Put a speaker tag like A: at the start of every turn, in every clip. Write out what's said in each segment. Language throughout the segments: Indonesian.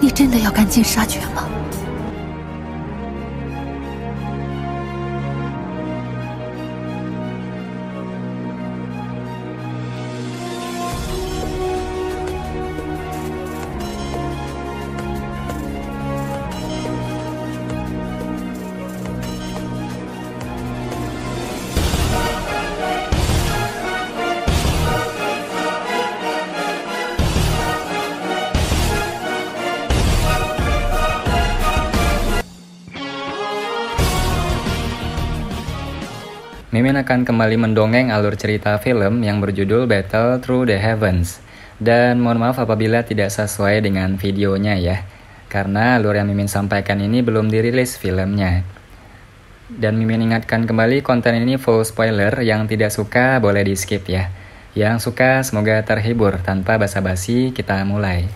A: 你真的要赶尽杀绝吗？
B: Mimin akan kembali mendongeng alur cerita film yang berjudul Battle Through the Heavens. Dan mohon maaf apabila tidak sesuai dengan videonya ya, karena alur yang Mimin sampaikan ini belum dirilis filmnya. Dan Mimin ingatkan kembali konten ini full spoiler, yang tidak suka boleh di skip ya. Yang suka semoga terhibur. Tanpa basa-basi kita mulai.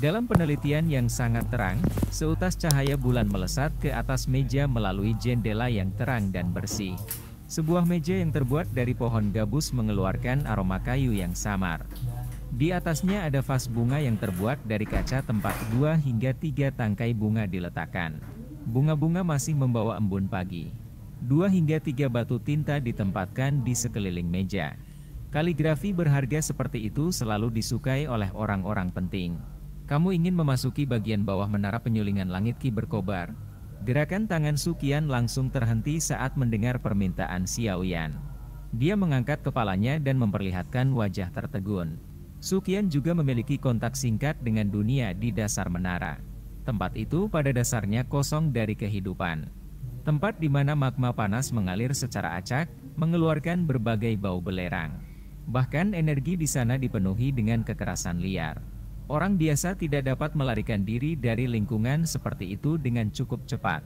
C: Dalam penelitian yang sangat terang, seutas cahaya bulan melesat ke atas meja melalui jendela yang terang dan bersih. Sebuah meja yang terbuat dari pohon gabus mengeluarkan aroma kayu yang samar. Di atasnya ada vas bunga yang terbuat dari kaca tempat 2 hingga 3 tangkai bunga diletakkan. Bunga-bunga masih membawa embun pagi. 2 hingga 3 batu tinta ditempatkan di sekeliling meja. Kaligrafi berharga seperti itu selalu disukai oleh orang-orang penting. Kamu ingin memasuki bagian bawah menara penyulingan langit Qi berkobar. Gerakan tangan Su Qian langsung terhenti saat mendengar permintaan Xiaoyan. Dia mengangkat kepalanya dan memperlihatkan wajah tertegun. Su Qian juga memiliki kontak singkat dengan dunia di dasar menara. Tempat itu pada dasarnya kosong dari kehidupan. Tempat di mana magma panas mengalir secara acak, mengeluarkan berbagai bau belerang. Bahkan energi di sana dipenuhi dengan kekerasan liar. Orang biasa tidak dapat melarikan diri dari lingkungan seperti itu dengan cukup cepat.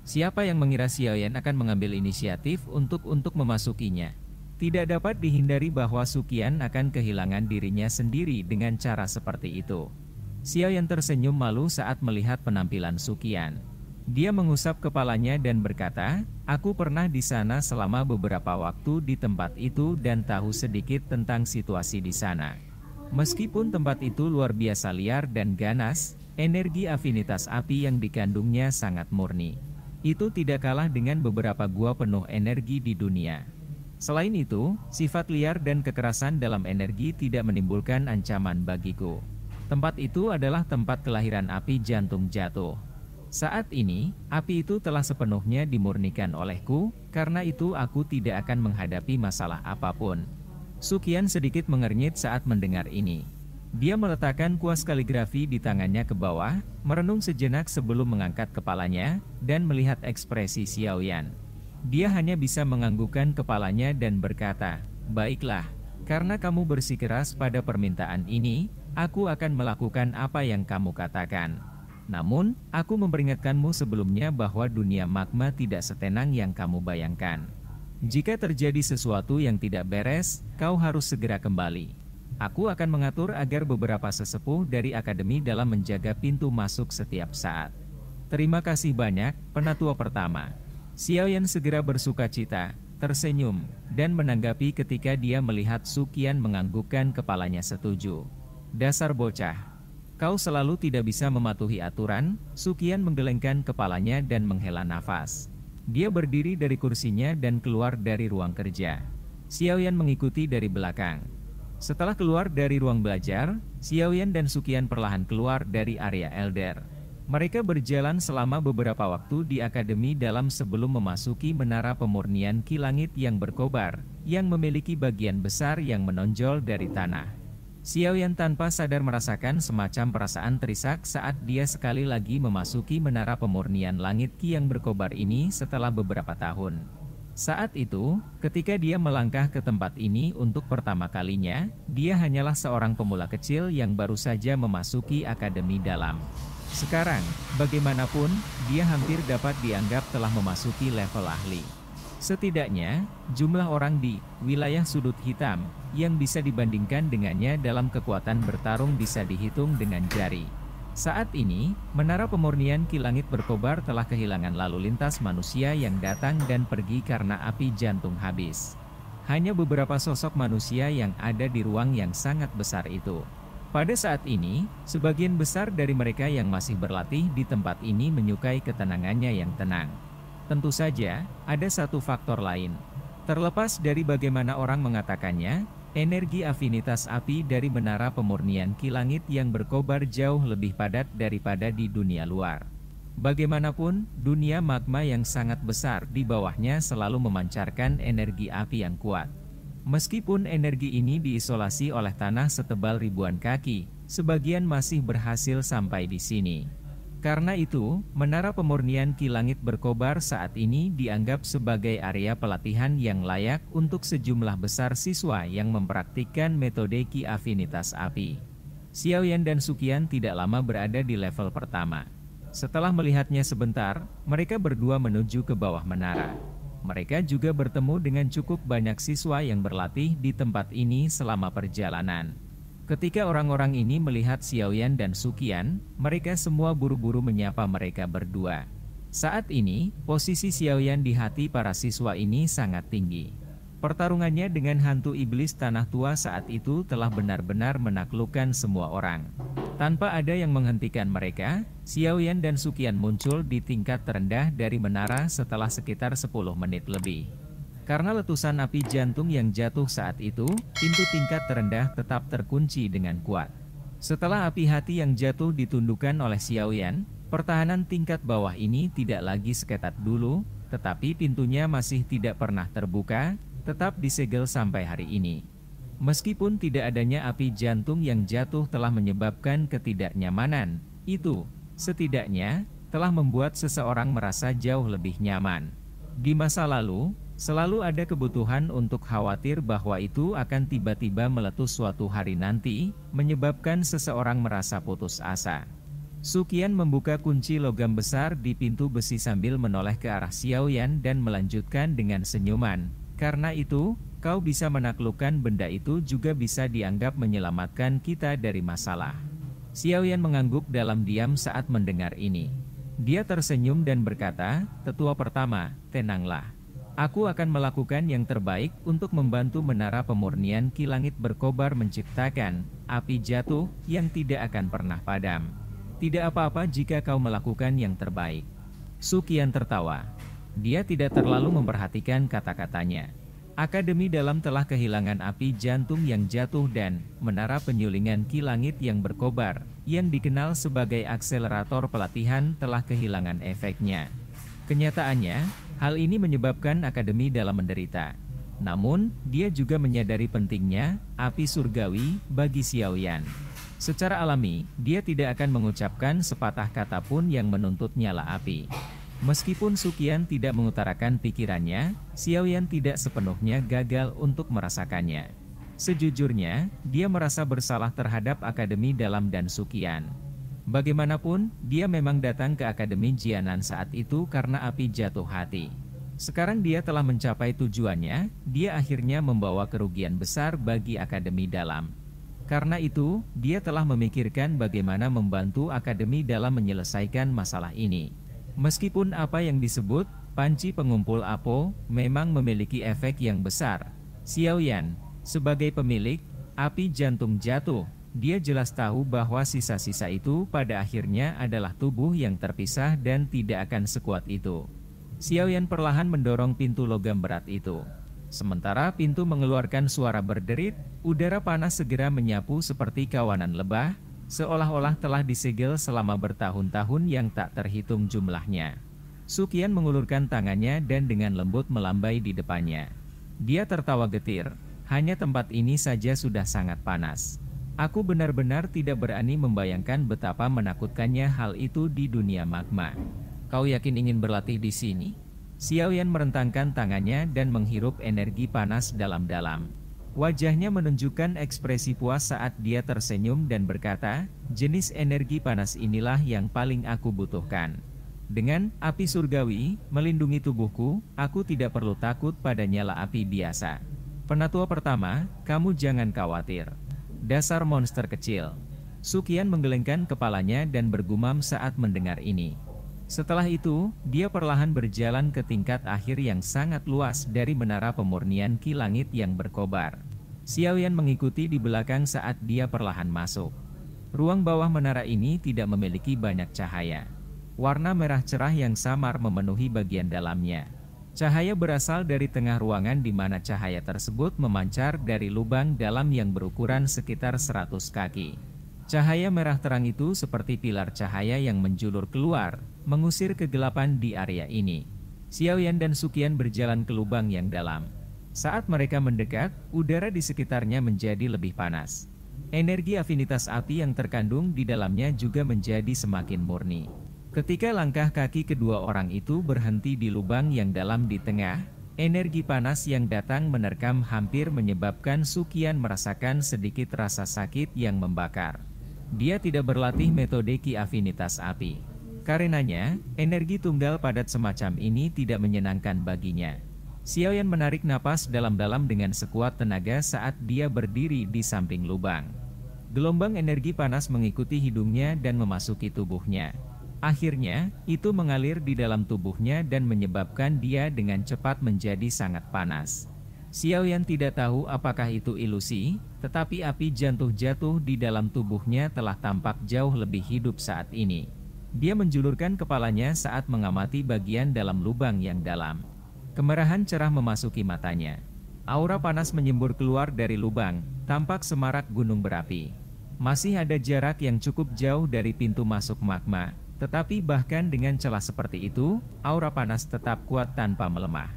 C: Siapa yang mengira Xiaoyan akan mengambil inisiatif untuk memasukinya? Tidak dapat dihindari bahwa Su Qian akan kehilangan dirinya sendiri dengan cara seperti itu. Xiaoyan tersenyum malu saat melihat penampilan Su Qian. Dia mengusap kepalanya dan berkata, "Aku pernah di sana selama beberapa waktu di tempat itu dan tahu sedikit tentang situasi di sana. Meskipun tempat itu luar biasa liar dan ganas, energi afinitas api yang dikandungnya sangat murni. Itu tidak kalah dengan beberapa gua penuh energi di dunia. Selain itu, sifat liar dan kekerasan dalam energi tidak menimbulkan ancaman bagiku. Tempat itu adalah tempat kelahiran api jantung jatuh. Saat ini, api itu telah sepenuhnya dimurnikan olehku, karena itu aku tidak akan menghadapi masalah apapun." Su Qian sedikit mengernyit saat mendengar ini. Dia meletakkan kuas kaligrafi di tangannya ke bawah, merenung sejenak sebelum mengangkat kepalanya, dan melihat ekspresi Xiaoyan. Dia hanya bisa menganggukkan kepalanya dan berkata, "Baiklah, karena kamu bersikeras pada permintaan ini, aku akan melakukan apa yang kamu katakan. Namun, aku memperingatkanmu sebelumnya bahwa dunia magma tidak setenang yang kamu bayangkan. Jika terjadi sesuatu yang tidak beres, kau harus segera kembali. Aku akan mengatur agar beberapa sesepuh dari akademi dalam menjaga pintu masuk setiap saat." "Terima kasih banyak, penatua pertama." Xiaoyan segera bersukacita, tersenyum, dan menanggapi ketika dia melihat Su Qian menganggukkan kepalanya setuju. "Dasar bocah. Kau selalu tidak bisa mematuhi aturan." Su Qian menggelengkan kepalanya dan menghela nafas. Dia berdiri dari kursinya dan keluar dari ruang kerja. Xiaoyan mengikuti dari belakang. Setelah keluar dari ruang belajar, Xiaoyan dan Su Qian perlahan keluar dari area Elder. Mereka berjalan selama beberapa waktu di akademi dalam sebelum memasuki menara pemurnian Qi Langit yang berkobar, yang memiliki bagian besar yang menonjol dari tanah. Xiaoyan tanpa sadar merasakan semacam perasaan terisak saat dia sekali lagi memasuki menara pemurnian langit Qi yang berkobar ini setelah beberapa tahun. Saat itu, ketika dia melangkah ke tempat ini untuk pertama kalinya, dia hanyalah seorang pemula kecil yang baru saja memasuki akademi dalam. Sekarang, bagaimanapun, dia hampir dapat dianggap telah memasuki level ahli. Setidaknya, jumlah orang di wilayah sudut hitam yang bisa dibandingkan dengannya dalam kekuatan bertarung bisa dihitung dengan jari. Saat ini, menara pemurnian Kilangit berkobar telah kehilangan lalu lintas manusia yang datang dan pergi karena api jantung habis. Hanya beberapa sosok manusia yang ada di ruang yang sangat besar itu. Pada saat ini, sebagian besar dari mereka yang masih berlatih di tempat ini menyukai ketenangannya yang tenang. Tentu saja, ada satu faktor lain. Terlepas dari bagaimana orang mengatakannya, energi afinitas api dari menara pemurnian Kilangit yang berkobar jauh lebih padat daripada di dunia luar. Bagaimanapun, dunia magma yang sangat besar di bawahnya selalu memancarkan energi api yang kuat. Meskipun energi ini diisolasi oleh tanah setebal ribuan kaki, sebagian masih berhasil sampai di sini. Karena itu, menara pemurnian Kilangit berkobar saat ini dianggap sebagai area pelatihan yang layak untuk sejumlah besar siswa yang mempraktikkan metode Ki afinitas api. Xiaoyan dan Suqian tidak lama berada di level pertama. Setelah melihatnya sebentar, mereka berdua menuju ke bawah menara. Mereka juga bertemu dengan cukup banyak siswa yang berlatih di tempat ini selama perjalanan. Ketika orang-orang ini melihat Xiaoyan dan Suqian, mereka semua buru-buru menyapa mereka berdua. Saat ini, posisi Xiaoyan di hati para siswa ini sangat tinggi. Pertarungannya dengan hantu iblis tanah tua saat itu telah benar-benar menaklukkan semua orang. Tanpa ada yang menghentikan mereka, Xiaoyan dan Suqian muncul di tingkat terendah dari menara setelah sekitar 10 menit lebih. Karena letusan api jantung yang jatuh saat itu, pintu tingkat terendah tetap terkunci dengan kuat. Setelah api hati yang jatuh ditundukkan oleh Xiaoyan, pertahanan tingkat bawah ini tidak lagi seketat dulu, tetapi pintunya masih tidak pernah terbuka, tetap disegel sampai hari ini. Meskipun tidak adanya api jantung yang jatuh telah menyebabkan ketidaknyamanan, itu, setidaknya, telah membuat seseorang merasa jauh lebih nyaman. Di masa lalu, selalu ada kebutuhan untuk khawatir bahwa itu akan tiba-tiba meletus suatu hari nanti, menyebabkan seseorang merasa putus asa. Suqian membuka kunci logam besar di pintu besi sambil menoleh ke arah Xiaoyan dan melanjutkan dengan senyuman. Karena itu, kau bisa menaklukkan benda itu juga bisa dianggap menyelamatkan kita dari masalah. Xiaoyan mengangguk dalam diam saat mendengar ini. Dia tersenyum dan berkata, "Tetua pertama, tenanglah. Aku akan melakukan yang terbaik untuk membantu menara pemurnian Kilangit berkobar menciptakan api jatuh yang tidak akan pernah padam. Tidak apa-apa jika kau melakukan yang terbaik." Suqian tertawa. Dia tidak terlalu memperhatikan kata-katanya. Akademi Dalam telah kehilangan api jantung yang jatuh dan menara penyulingan Kilangit yang berkobar, yang dikenal sebagai akselerator pelatihan telah kehilangan efeknya. Kenyataannya, hal ini menyebabkan Akademi Dalam menderita. Namun, dia juga menyadari pentingnya api surgawi bagi Xiaoyan. Secara alami, dia tidak akan mengucapkan sepatah kata pun yang menuntut nyala api. Meskipun Suqian tidak mengutarakan pikirannya, Xiaoyan tidak sepenuhnya gagal untuk merasakannya. Sejujurnya, dia merasa bersalah terhadap Akademi Dalam dan Suqian. Bagaimanapun, dia memang datang ke Akademi Jianan saat itu karena api jatuh hati. Sekarang dia telah mencapai tujuannya, dia akhirnya membawa kerugian besar bagi Akademi Dalam. Karena itu, dia telah memikirkan bagaimana membantu Akademi Dalam menyelesaikan masalah ini. Meskipun apa yang disebut panci pengumpul Apo memang memiliki efek yang besar, Xiaoyan, sebagai pemilik api jantung jatuh, dia jelas tahu bahwa sisa-sisa itu pada akhirnya adalah tubuh yang terpisah dan tidak akan sekuat itu. Xiaoyan perlahan mendorong pintu logam berat itu. Sementara pintu mengeluarkan suara berderit, udara panas segera menyapu seperti kawanan lebah, seolah-olah telah disegel selama bertahun-tahun yang tak terhitung jumlahnya. Suqian mengulurkan tangannya dan dengan lembut melambai di depannya. Dia tertawa getir, hanya tempat ini saja sudah sangat panas. Aku benar-benar tidak berani membayangkan betapa menakutkannya hal itu di dunia magma. Kau yakin ingin berlatih di sini? Xiaoyan merentangkan tangannya dan menghirup energi panas dalam-dalam. Wajahnya menunjukkan ekspresi puas saat dia tersenyum dan berkata, "Jenis energi panas inilah yang paling aku butuhkan." Dengan api surgawi melindungi tubuhku, aku tidak perlu takut pada nyala api biasa. Penatua pertama, kamu jangan khawatir. Dasar monster kecil. Sukian menggelengkan kepalanya dan bergumam saat mendengar ini. Setelah itu, dia perlahan berjalan ke tingkat akhir yang sangat luas dari menara pemurnian Ki Langit yang berkobar. Xiaoyan mengikuti di belakang saat dia perlahan masuk. Ruang bawah menara ini tidak memiliki banyak cahaya. Warna merah cerah yang samar memenuhi bagian dalamnya. Cahaya berasal dari tengah ruangan di mana cahaya tersebut memancar dari lubang dalam yang berukuran sekitar 100 kaki. Cahaya merah terang itu seperti pilar cahaya yang menjulur keluar, mengusir kegelapan di area ini. Xiaoyan dan Sukian berjalan ke lubang yang dalam. Saat mereka mendekat, udara di sekitarnya menjadi lebih panas. Energi afinitas api yang terkandung di dalamnya juga menjadi semakin murni. Ketika langkah kaki kedua orang itu berhenti di lubang yang dalam di tengah, energi panas yang datang menerkam hampir menyebabkan Sukian merasakan sedikit rasa sakit yang membakar. Dia tidak berlatih metode Ki afinitas api. Karenanya, energi tunggal padat semacam ini tidak menyenangkan baginya. Xiaoyan menarik napas dalam-dalam dengan sekuat tenaga saat dia berdiri di samping lubang. Gelombang energi panas mengikuti hidungnya dan memasuki tubuhnya. Akhirnya, itu mengalir di dalam tubuhnya dan menyebabkan dia dengan cepat menjadi sangat panas. Xiaoyan tidak tahu apakah itu ilusi, tetapi api jatuh di dalam tubuhnya telah tampak jauh lebih hidup saat ini. Dia menjulurkan kepalanya saat mengamati bagian dalam lubang yang dalam. Kemerahan cerah memasuki matanya. Aura panas menyembur keluar dari lubang, tampak semarak gunung berapi. Masih ada jarak yang cukup jauh dari pintu masuk magma, tetapi bahkan dengan celah seperti itu, aura panas tetap kuat tanpa melemah.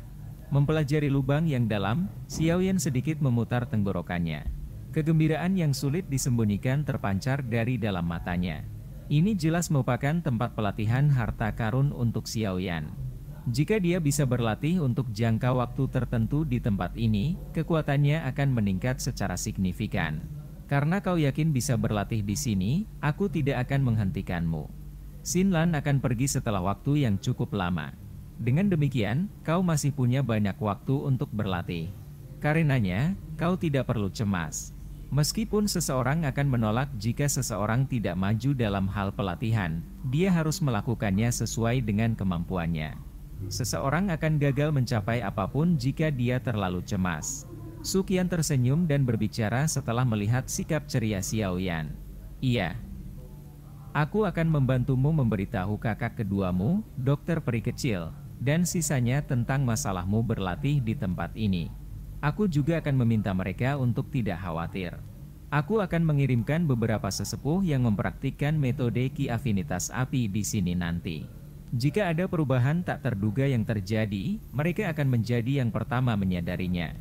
C: Mempelajari lubang yang dalam, Xiaoyan sedikit memutar tenggorokannya. Kegembiraan yang sulit disembunyikan terpancar dari dalam matanya. Ini jelas merupakan tempat pelatihan harta karun untuk Xiaoyan. Jika dia bisa berlatih untuk jangka waktu tertentu di tempat ini, kekuatannya akan meningkat secara signifikan. Karena kau yakin bisa berlatih di sini, aku tidak akan menghentikanmu. Xinlan akan pergi setelah waktu yang cukup lama. Dengan demikian, kau masih punya banyak waktu untuk berlatih. Karenanya, kau tidak perlu cemas. Meskipun seseorang akan menolak jika seseorang tidak maju dalam hal pelatihan, dia harus melakukannya sesuai dengan kemampuannya. Seseorang akan gagal mencapai apapun jika dia terlalu cemas. Sukian tersenyum dan berbicara setelah melihat sikap ceria Xiaoyan. Iya. Aku akan membantumu memberitahu kakak keduamu, dokter peri kecil, dan sisanya tentang masalahmu berlatih di tempat ini. Aku juga akan meminta mereka untuk tidak khawatir. Aku akan mengirimkan beberapa sesepuh yang mempraktikkan metode Ki afinitas api di sini nanti. Jika ada perubahan tak terduga yang terjadi, mereka akan menjadi yang pertama menyadarinya.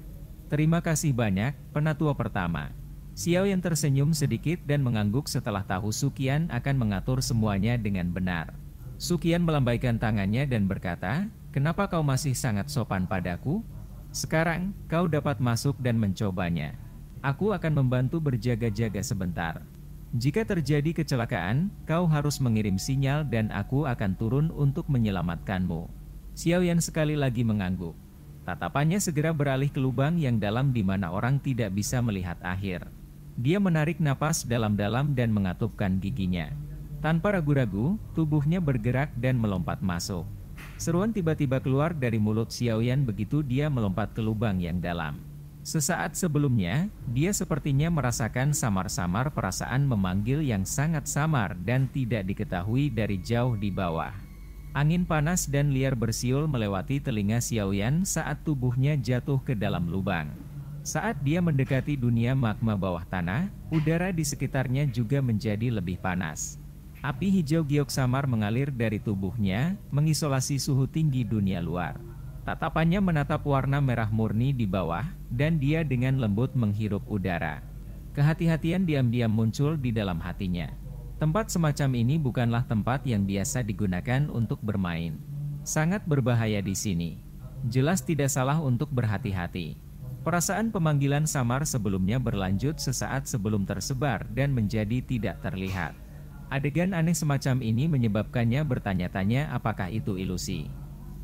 C: Terima kasih banyak, penatua pertama. Xiaoyan tersenyum sedikit dan mengangguk setelah tahu Sukian akan mengatur semuanya dengan benar. Sukian melambaikan tangannya dan berkata, "Kenapa kau masih sangat sopan padaku? Sekarang, kau dapat masuk dan mencobanya. Aku akan membantu berjaga-jaga sebentar. Jika terjadi kecelakaan, kau harus mengirim sinyal dan aku akan turun untuk menyelamatkanmu." Xiaoyan sekali lagi mengangguk. Tatapannya segera beralih ke lubang yang dalam di mana orang tidak bisa melihat akhir. Dia menarik napas dalam-dalam dan mengatupkan giginya. Tanpa ragu-ragu, tubuhnya bergerak dan melompat masuk. Seruan tiba-tiba keluar dari mulut Xiaoyan begitu dia melompat ke lubang yang dalam. Sesaat sebelumnya, dia sepertinya merasakan samar-samar perasaan memanggil yang sangat samar dan tidak diketahui dari jauh di bawah. Angin panas dan liar bersiul melewati telinga Xiaoyan saat tubuhnya jatuh ke dalam lubang. Saat dia mendekati dunia magma bawah tanah, udara di sekitarnya juga menjadi lebih panas. Api hijau giok samar mengalir dari tubuhnya, mengisolasi suhu tinggi dunia luar. Tatapannya menatap warna merah murni di bawah, dan dia dengan lembut menghirup udara. Kehati-hatian diam-diam muncul di dalam hatinya. Tempat semacam ini bukanlah tempat yang biasa digunakan untuk bermain. Sangat berbahaya di sini. Jelas tidak salah untuk berhati-hati. Perasaan pemanggilan samar sebelumnya berlanjut sesaat sebelum tersebar dan menjadi tidak terlihat. Adegan aneh semacam ini menyebabkannya bertanya-tanya apakah itu ilusi.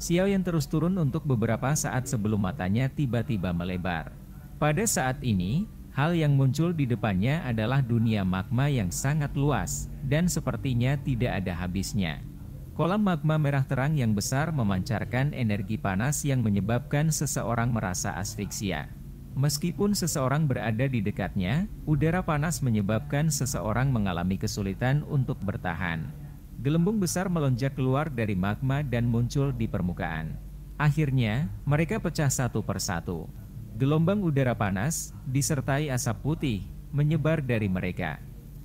C: Xiaoyan terus turun untuk beberapa saat sebelum matanya tiba-tiba melebar. Pada saat ini, hal yang muncul di depannya adalah dunia magma yang sangat luas, dan sepertinya tidak ada habisnya. Kolam magma merah terang yang besar memancarkan energi panas yang menyebabkan seseorang merasa asfiksia. Meskipun seseorang berada di dekatnya, udara panas menyebabkan seseorang mengalami kesulitan untuk bertahan. Gelembung besar melonjak keluar dari magma dan muncul di permukaan. Akhirnya, mereka pecah satu persatu. Gelombang udara panas, disertai asap putih, menyebar dari mereka.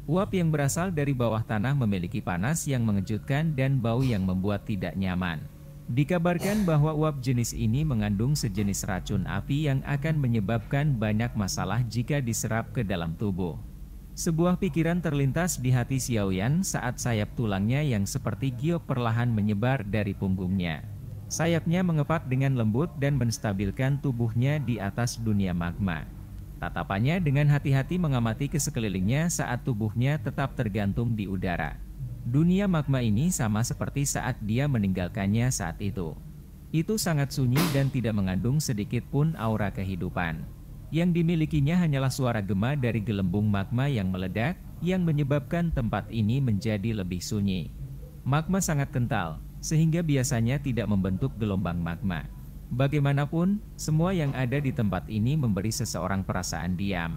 C: Uap yang berasal dari bawah tanah memiliki panas yang mengejutkan dan bau yang membuat tidak nyaman. Dikabarkan bahwa uap jenis ini mengandung sejenis racun api yang akan menyebabkan banyak masalah jika diserap ke dalam tubuh. Sebuah pikiran terlintas di hati Xiaoyan saat sayap tulangnya yang seperti giok perlahan menyebar dari punggungnya. Sayapnya mengepak dengan lembut dan menstabilkan tubuhnya di atas dunia magma. Tatapannya dengan hati-hati mengamati ke sekelilingnya saat tubuhnya tetap tergantung di udara. Dunia magma ini sama seperti saat dia meninggalkannya saat itu. Itu sangat sunyi dan tidak mengandung sedikit pun aura kehidupan. Yang dimilikinya hanyalah suara gema dari gelembung magma yang meledak, yang menyebabkan tempat ini menjadi lebih sunyi. Magma sangat kental, sehingga biasanya tidak membentuk gelombang magma. Bagaimanapun, semua yang ada di tempat ini memberi seseorang perasaan diam.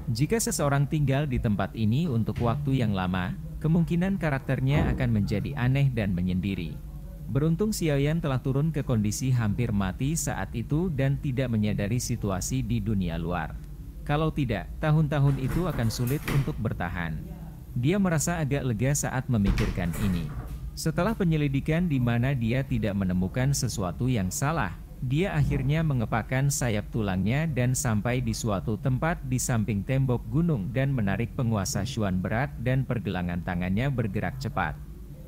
C: Jika seseorang tinggal di tempat ini untuk waktu yang lama, kemungkinan karakternya akan menjadi aneh dan menyendiri. Beruntung Xiaoyan telah turun ke kondisi hampir mati saat itu dan tidak menyadari situasi di dunia luar. Kalau tidak, tahun-tahun itu akan sulit untuk bertahan. Dia merasa agak lega saat memikirkan ini. Setelah penyelidikan di mana dia tidak menemukan sesuatu yang salah, dia akhirnya mengepakkan sayap tulangnya dan sampai di suatu tempat di samping tembok gunung dan menarik penguasa Xuan berat dan pergelangan tangannya bergerak cepat.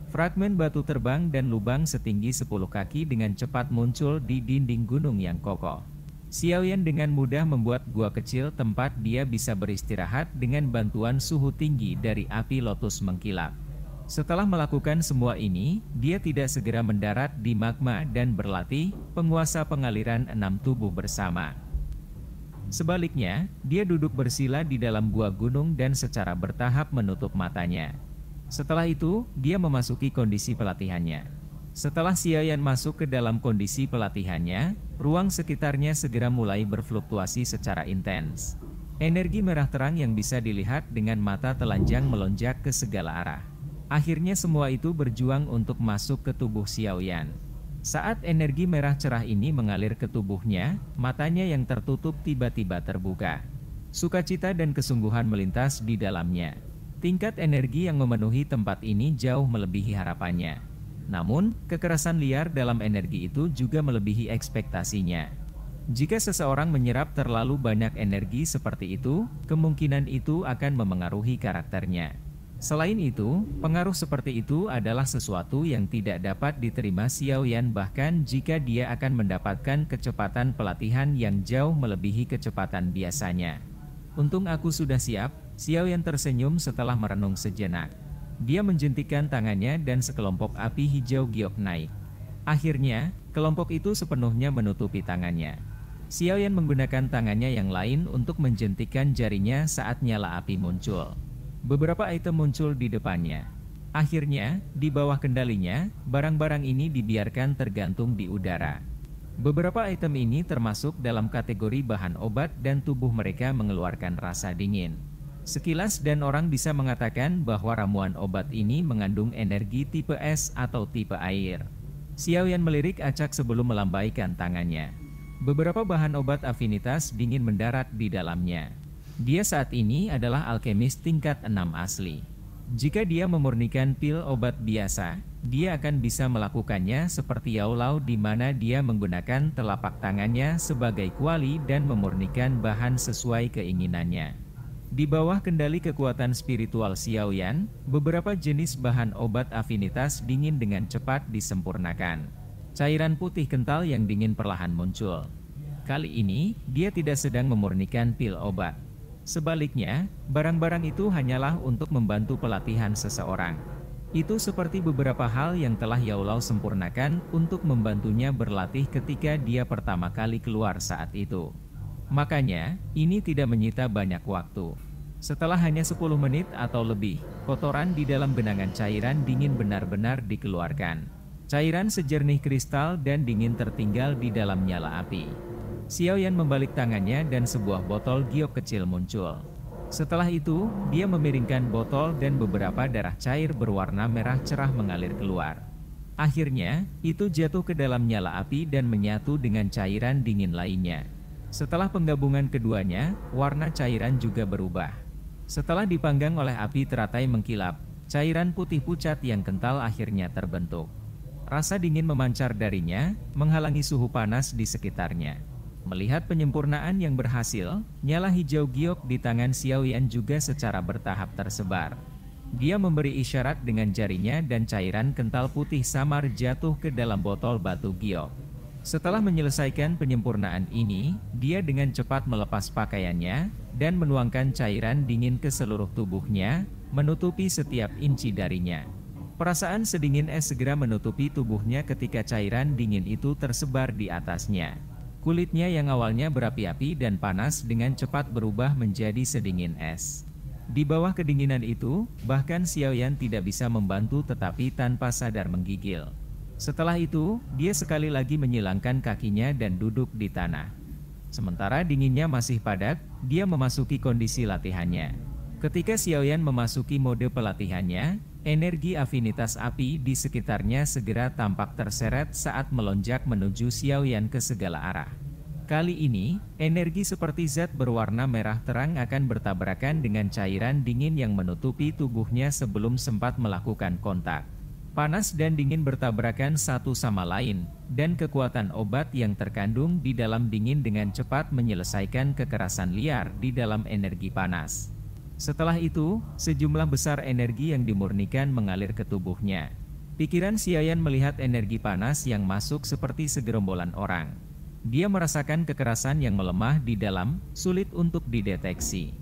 C: Fragmen batu terbang dan lubang setinggi 10 kaki dengan cepat muncul di dinding gunung yang kokoh. Xiaoyan dengan mudah membuat gua kecil tempat dia bisa beristirahat dengan bantuan suhu tinggi dari api lotus mengkilap. Setelah melakukan semua ini, dia tidak segera mendarat di magma dan berlatih penguasa pengaliran 6 tubuh bersama. Sebaliknya, dia duduk bersila di dalam gua gunung dan secara bertahap menutup matanya. Setelah itu, dia memasuki kondisi pelatihannya. Setelah Xiaoyan masuk ke dalam kondisi pelatihannya, ruang sekitarnya segera mulai berfluktuasi secara intens. Energi merah terang yang bisa dilihat dengan mata telanjang melonjak ke segala arah. Akhirnya semua itu berjuang untuk masuk ke tubuh Xiaoyan. Saat energi merah cerah ini mengalir ke tubuhnya, matanya yang tertutup tiba-tiba terbuka. Sukacita dan kesungguhan melintas di dalamnya. Tingkat energi yang memenuhi tempat ini jauh melebihi harapannya. Namun, kekerasan liar dalam energi itu juga melebihi ekspektasinya. Jika seseorang menyerap terlalu banyak energi seperti itu, kemungkinan itu akan memengaruhi karakternya. Selain itu, pengaruh seperti itu adalah sesuatu yang tidak dapat diterima Xiaoyan bahkan jika dia akan mendapatkan kecepatan pelatihan yang jauh melebihi kecepatan biasanya. Untung aku sudah siap, Xiaoyan tersenyum setelah merenung sejenak. Dia menjentikkan tangannya dan sekelompok api hijau giok naik. Akhirnya, kelompok itu sepenuhnya menutupi tangannya. Xiaoyan menggunakan tangannya yang lain untuk menjentikkan jarinya saat nyala api muncul. Beberapa item muncul di depannya. Akhirnya, di bawah kendalinya, barang-barang ini dibiarkan tergantung di udara. Beberapa item ini termasuk dalam kategori bahan obat dan tubuh mereka mengeluarkan rasa dingin. Sekilas dan orang bisa mengatakan bahwa ramuan obat ini mengandung energi tipe es atau tipe air. Xiaoyan melirik acak sebelum melambaikan tangannya. Beberapa bahan obat afinitas dingin mendarat di dalamnya. Dia saat ini adalah alkemis tingkat 6 asli. Jika dia memurnikan pil obat biasa, dia akan bisa melakukannya seperti Yao Lao di mana dia menggunakan telapak tangannya sebagai kuali dan memurnikan bahan sesuai keinginannya. Di bawah kendali kekuatan spiritual Xiaoyan, beberapa jenis bahan obat afinitas dingin dengan cepat disempurnakan. Cairan putih kental yang dingin perlahan muncul. Kali ini, dia tidak sedang memurnikan pil obat. Sebaliknya, barang-barang itu hanyalah untuk membantu pelatihan seseorang. Itu seperti beberapa hal yang telah Yaulao sempurnakan untuk membantunya berlatih ketika dia pertama kali keluar saat itu. Makanya, ini tidak menyita banyak waktu. Setelah hanya 10 menit atau lebih, kotoran di dalam genangan cairan dingin benar-benar dikeluarkan. Cairan sejernih kristal dan dingin tertinggal di dalam nyala api. Xiaoyan membalik tangannya dan sebuah botol giok kecil muncul. Setelah itu, dia memiringkan botol dan beberapa darah cair berwarna merah cerah mengalir keluar. Akhirnya, itu jatuh ke dalam nyala api dan menyatu dengan cairan dingin lainnya. Setelah penggabungan keduanya, warna cairan juga berubah. Setelah dipanggang oleh api teratai mengkilap, cairan putih pucat yang kental akhirnya terbentuk. Rasa dingin memancar darinya, menghalangi suhu panas di sekitarnya. Melihat penyempurnaan yang berhasil, nyala hijau giok di tangan Xiaoyan juga secara bertahap tersebar. Dia memberi isyarat dengan jarinya dan cairan kental putih samar jatuh ke dalam botol batu giok. Setelah menyelesaikan penyempurnaan ini, dia dengan cepat melepas pakaiannya dan menuangkan cairan dingin ke seluruh tubuhnya, menutupi setiap inci darinya. Perasaan sedingin es segera menutupi tubuhnya ketika cairan dingin itu tersebar di atasnya. Kulitnya yang awalnya berapi-api dan panas dengan cepat berubah menjadi sedingin es. Di bawah kedinginan itu, bahkan Xiaoyan tidak bisa membantu tetapi tanpa sadar menggigil. Setelah itu, dia sekali lagi menyilangkan kakinya dan duduk di tanah. Sementara dinginnya masih padat, dia memasuki kondisi latihannya. Ketika Xiaoyan memasuki mode pelatihannya, energi afinitas api di sekitarnya segera tampak terseret saat melonjak menuju Xiaoyan ke segala arah. Kali ini, energi seperti zat berwarna merah terang akan bertabrakan dengan cairan dingin yang menutupi tubuhnya sebelum sempat melakukan kontak. Panas dan dingin bertabrakan satu sama lain, dan kekuatan obat yang terkandung di dalam dingin dengan cepat menyelesaikan kekerasan liar di dalam energi panas. Setelah itu, sejumlah besar energi yang dimurnikan mengalir ke tubuhnya. Pikiran Xiaoyan melihat energi panas yang masuk seperti segerombolan orang. Dia merasakan kekerasan yang melemah di dalam, sulit untuk dideteksi.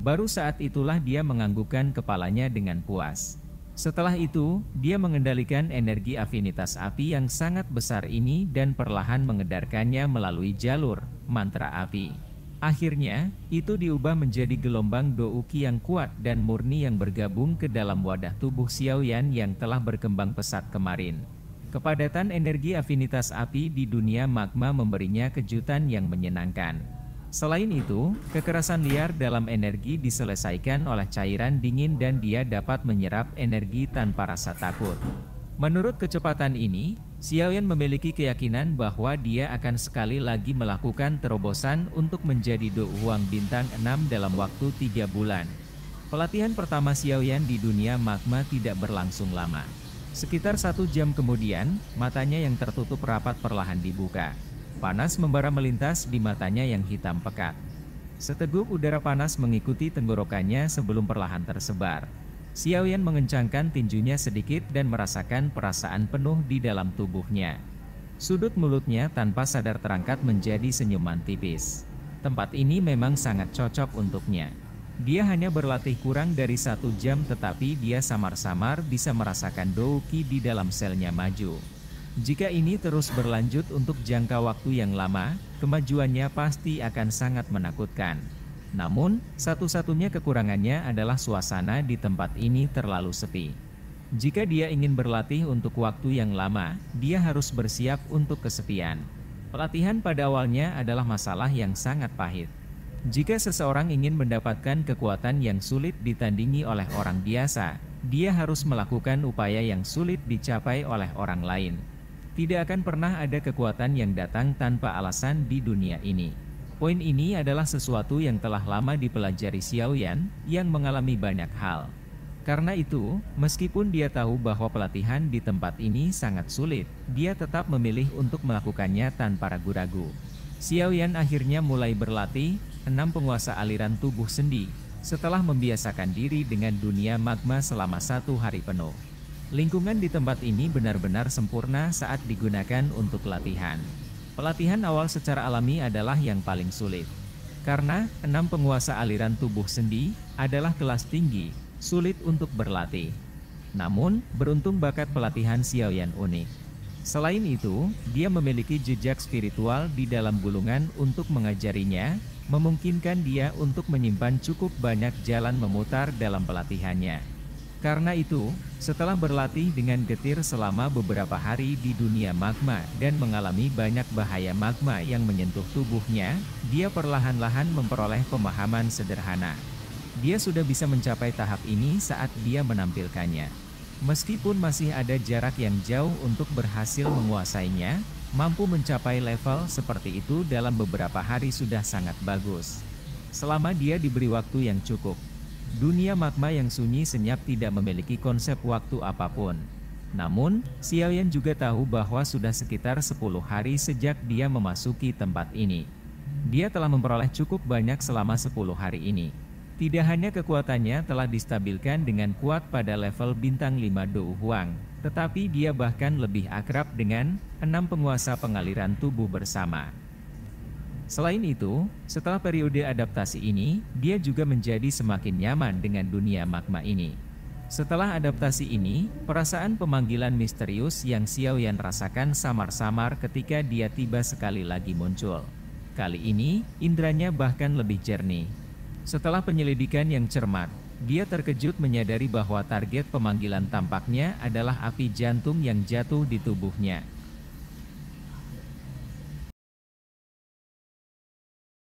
C: Baru saat itulah dia menganggukkan kepalanya dengan puas. Setelah itu, dia mengendalikan energi afinitas api yang sangat besar ini dan perlahan mengedarkannya melalui jalur mantra api. Akhirnya, itu diubah menjadi gelombang douki yang kuat dan murni yang bergabung ke dalam wadah tubuh Xiaoyan yang telah berkembang pesat kemarin. Kepadatan energi afinitas api di dunia magma memberinya kejutan yang menyenangkan. Selain itu, kekerasan liar dalam energi diselesaikan oleh cairan dingin dan dia dapat menyerap energi tanpa rasa takut. Menurut kecepatan ini, Xiaoyan memiliki keyakinan bahwa dia akan sekali lagi melakukan terobosan untuk menjadi Do Huang bintang 6 dalam waktu 3 bulan. Pelatihan pertama Xiaoyan di dunia magma tidak berlangsung lama. Sekitar 1 jam kemudian, matanya yang tertutup rapat perlahan dibuka. Panas membara melintas di matanya yang hitam pekat. Seteguk udara panas mengikuti tenggorokannya sebelum perlahan tersebar. Xiaoyan mengencangkan tinjunya sedikit dan merasakan perasaan penuh di dalam tubuhnya. Sudut mulutnya tanpa sadar terangkat menjadi senyuman tipis. Tempat ini memang sangat cocok untuknya. Dia hanya berlatih kurang dari 1 jam tetapi dia samar-samar bisa merasakan douki di dalam selnya maju. Jika ini terus berlanjut untuk jangka waktu yang lama, kemajuannya pasti akan sangat menakutkan. Namun, satu-satunya kekurangannya adalah suasana di tempat ini terlalu sepi. Jika dia ingin berlatih untuk waktu yang lama, dia harus bersiap untuk kesepian. Pelatihan pada awalnya adalah masalah yang sangat pahit. Jika seseorang ingin mendapatkan kekuatan yang sulit ditandingi oleh orang biasa, dia harus melakukan upaya yang sulit dicapai oleh orang lain. Tidak akan pernah ada kekuatan yang datang tanpa alasan di dunia ini. Poin ini adalah sesuatu yang telah lama dipelajari Xiaoyan, yang mengalami banyak hal. Karena itu, meskipun dia tahu bahwa pelatihan di tempat ini sangat sulit, dia tetap memilih untuk melakukannya tanpa ragu-ragu. Xiaoyan akhirnya mulai berlatih 6 penguasa aliran tubuh sendi, setelah membiasakan diri dengan dunia magma selama 1 hari penuh. Lingkungan di tempat ini benar-benar sempurna saat digunakan untuk latihan. Pelatihan awal secara alami adalah yang paling sulit. Karena 6 penguasa aliran tubuh sendi adalah kelas tinggi, sulit untuk berlatih. Namun, beruntung bakat pelatihan Xiaoyan unik. Selain itu, dia memiliki jejak spiritual di dalam gulungan untuk mengajarinya, memungkinkan dia untuk menyimpan cukup banyak jalan memutar dalam pelatihannya. Karena itu, setelah berlatih dengan getir selama beberapa hari di dunia magma dan mengalami banyak bahaya magma yang menyentuh tubuhnya, dia perlahan-lahan memperoleh pemahaman sederhana. Dia sudah bisa mencapai tahap ini saat dia menampilkannya. Meskipun masih ada jarak yang jauh untuk berhasil menguasainya, mampu mencapai level seperti itu dalam beberapa hari sudah sangat bagus. Selama dia diberi waktu yang cukup. Dunia magma yang sunyi senyap tidak memiliki konsep waktu apapun. Namun, Xiaoyan juga tahu bahwa sudah sekitar 10 hari sejak dia memasuki tempat ini. Dia telah memperoleh cukup banyak selama 10 hari ini. Tidak hanya kekuatannya telah distabilkan dengan kuat pada level bintang 5 Dou Huang, tetapi dia bahkan lebih akrab dengan 6 penguasa pengaliran tubuh bersama. Selain itu, setelah periode adaptasi ini, dia juga menjadi semakin nyaman dengan dunia magma ini. Setelah adaptasi ini, perasaan pemanggilan misterius yang Xiaoyan rasakan samar-samar ketika dia tiba sekali lagi muncul. Kali ini, indranya bahkan lebih jernih. Setelah penyelidikan yang cermat, dia terkejut menyadari bahwa target pemanggilan tampaknya adalah api jantung yang jatuh di tubuhnya.